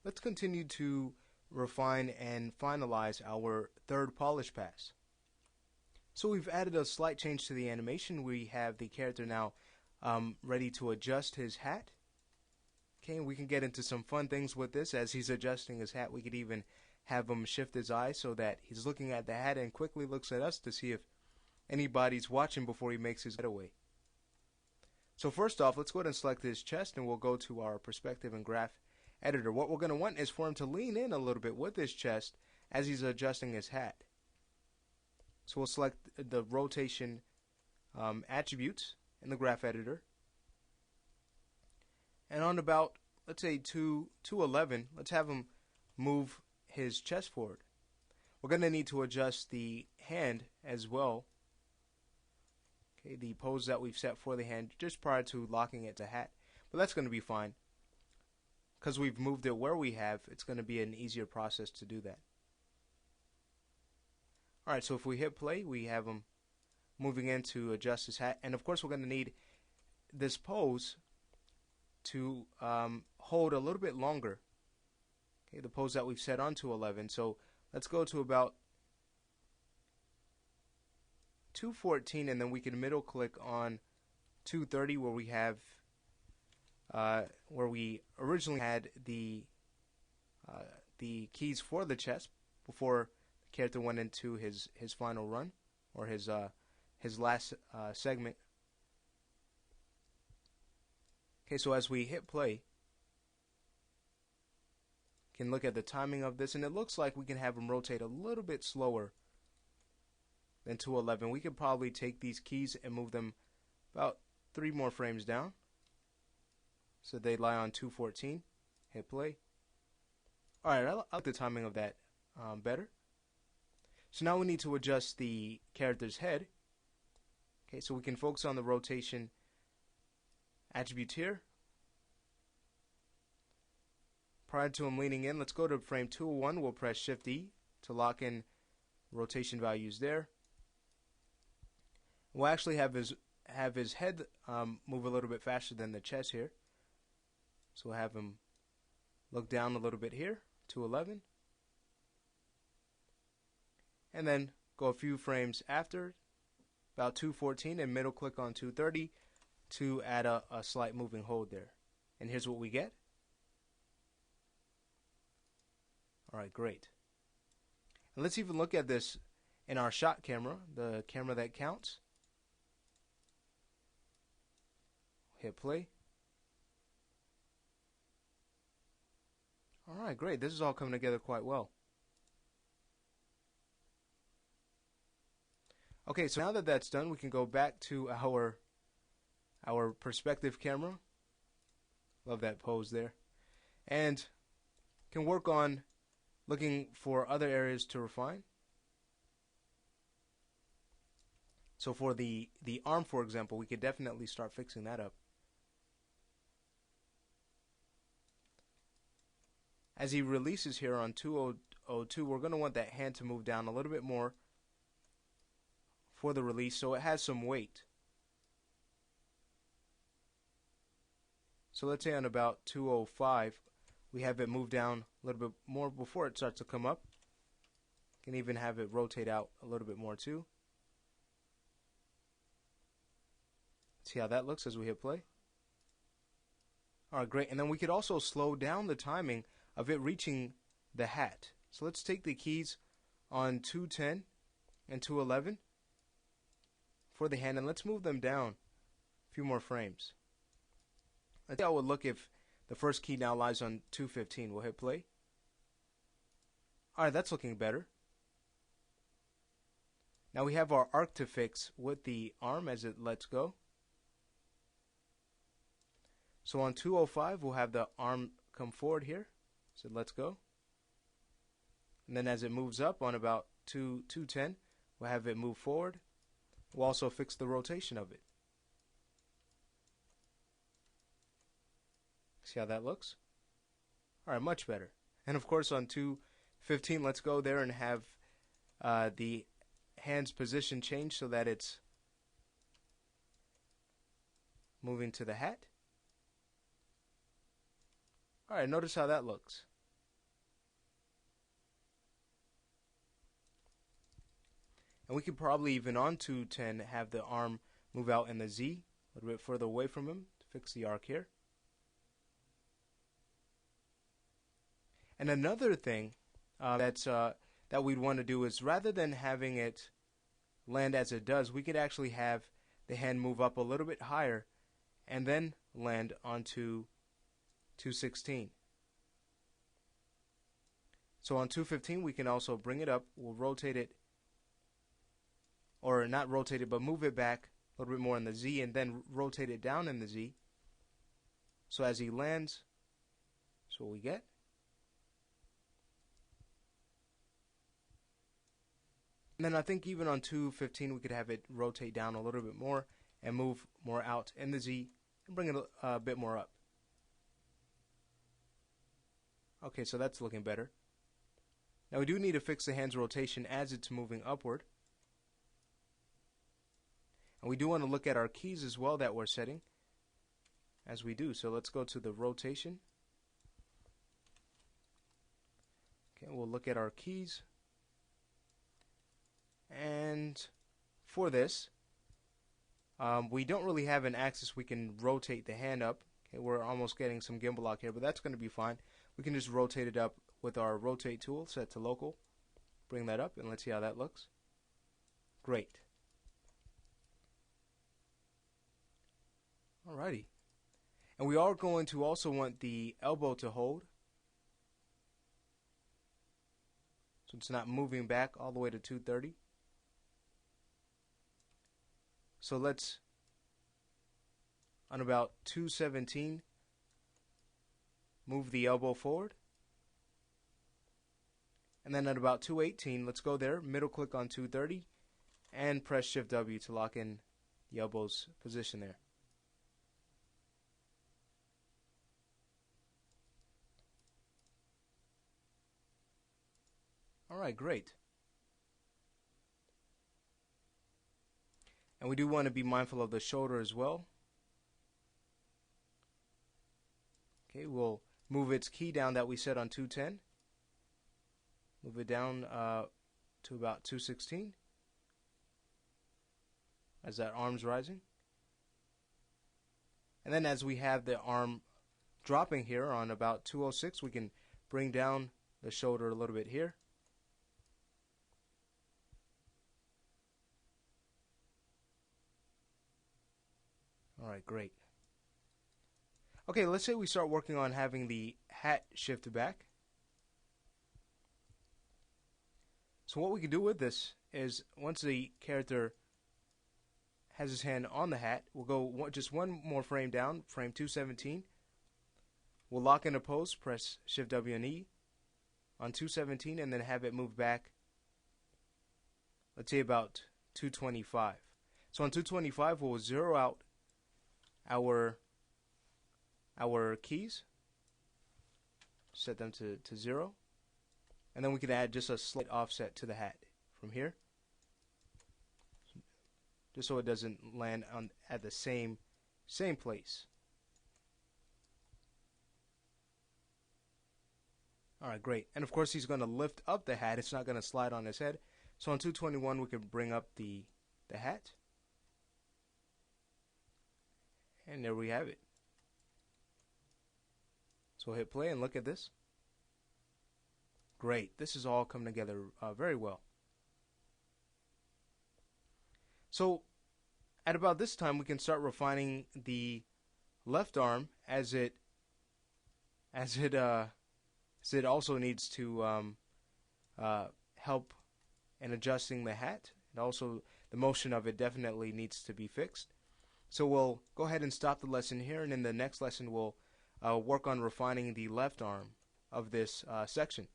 Let's continue to refine and finalize our third polish pass. So we've added a slight change to the animation. We have the character now ready to adjust his hat. Okay, and we can get into some fun things with this. As he's adjusting his hat, we could even have him shift his eyes so that he's looking at the hat and quickly looks at us to see if anybody's watching before he makes his getaway. So first off, let's go ahead and select his chest, and we'll go to our perspective and graph editor. What we're going to want is for him to lean in a little bit with his chest as he's adjusting his hat. So we'll select the rotation attributes in the graph editor. And on about, let's say 211, let's have him move his chest forward. We're going to need to adjust the hand as well. Okay, the pose that we've set for the hand just prior to locking it to hat. But that's going to be fine. Because we've moved it where we have, it's going to be an easier process to do that. Alright, so if we hit play, we have him moving in to adjust his hat. And of course we're going to need this pose to hold a little bit longer. Okay, the pose that we've set on 211. So let's go to about 214, and then we can middle click on 230 where we have where we originally had the keys for the chest before the character went into his final run, or his last segment. Okay, so as we hit play, you can look at the timing of this, and it looks like we can have him rotate a little bit slower than 211. We could probably take these keys and move them about 3 more frames down, so they lie on 214. Hit play. Alright, I like the timing of that better. So now we need to adjust the character's head. Okay, so we can focus on the rotation attribute here. Prior to him leaning in, let's go to frame 201. We'll press Shift E to lock in rotation values there. We'll actually have his head move a little bit faster than the chest here. So we'll have him look down a little bit here, 211. And then go a few frames after, about 214, and middle click on 230 to add a slight moving hold there. And here's what we get. Alright, great. And let's even look at this in our shot camera, the camera that counts. Hit play. Alright, great. This is all coming together quite well. Okay, so now that that's done, we can go back to our perspective camera. Love that pose there. And can work on looking for other areas to refine. So for the arm, for example, we could definitely start fixing that up. As he releases here on 202, we're going to want that hand to move down a little bit more for the release, so it has some weight. So let's say on about 205, we have it move down a little bit more before it starts to come up. Can even have it rotate out a little bit more too. See how that looks as we hit play. Alright, great. And then we could also slow down the timing of it reaching the hat. So let's take the keys on 210 and 211 for the hand, and let's move them down a few more frames. Let's see how it would look if the first key now lies on 215. We'll hit play. Alright, that's looking better. Now we have our arc to fix with the arm as it lets go. So on 205, we'll have the arm come forward here. So let's go. And then as it moves up on about 210, we'll have it move forward. We'll also fix the rotation of it. See how that looks? Alright, much better. And of course on 215, let's go there and have the hand's position change so that it's moving to the hat. Alright, notice how that looks. And we could probably even on 210 have the arm move out in the Z a little bit further away from him to fix the arc here. And another thing that we'd want to do is, rather than having it land as it does, we could actually have the hand move up a little bit higher and then land onto 216. So on 215 we can also bring it up. We'll rotate it, or not rotate it, but move it back a little bit more in the Z, and then rotate it down in the Z. So as he lands, that's what we get. And then I think even on 215 we could have it rotate down a little bit more and move more out in the Z and bring it a bit more up. Okay, so that's looking better. Now we do need to fix the hand's rotation as it's moving upward. And we do want to look at our keys as well that we're setting as we do. So let's go to the rotation. Okay, we'll look at our keys. And for this, we don't really have an axis we can rotate the hand up. Okay, we're almost getting some gimbal lock here, but that's going to be fine. We can just rotate it up with our rotate tool set to local. Bring that up and let's see how that looks. Great. Alrighty. And we are going to also want the elbow to hold, so it's not moving back all the way to 230. So let's, on about 217, move the elbow forward. And then at about 218, let's go there, middle click on 230, and press Shift W to lock in the elbow's position there. Alright, great. And we do want to be mindful of the shoulder as well. Okay, we'll move its key down that we set on 210. Move it down to about 216 as that arm's rising. And then as we have the arm dropping here on about 206, we can bring down the shoulder a little bit here. Alright, great. Okay, let's say we start working on having the hat shift back. So what we can do with this is, once the character has his hand on the hat, we'll go just one more frame down, frame 217. We'll lock into pose, press Shift W and E on 217, and then have it move back, let's say about 225. So on 225 we'll zero out our keys, set them to 0, and then we can add just a slight offset to the hat from here, just so it doesn't land at the same place. Alright, great. And of course he's going to lift up the hat, it's not going to slide on his head. So on 221 we can bring up the hat. And there we have it. So hit play and look at this. Great. This is all coming together very well. So at about this time we can start refining the left arm as it also needs to help in adjusting the hat. And also the motion of it definitely needs to be fixed. So we'll go ahead and stop the lesson here, and in the next lesson we'll work on refining the left arm of this section.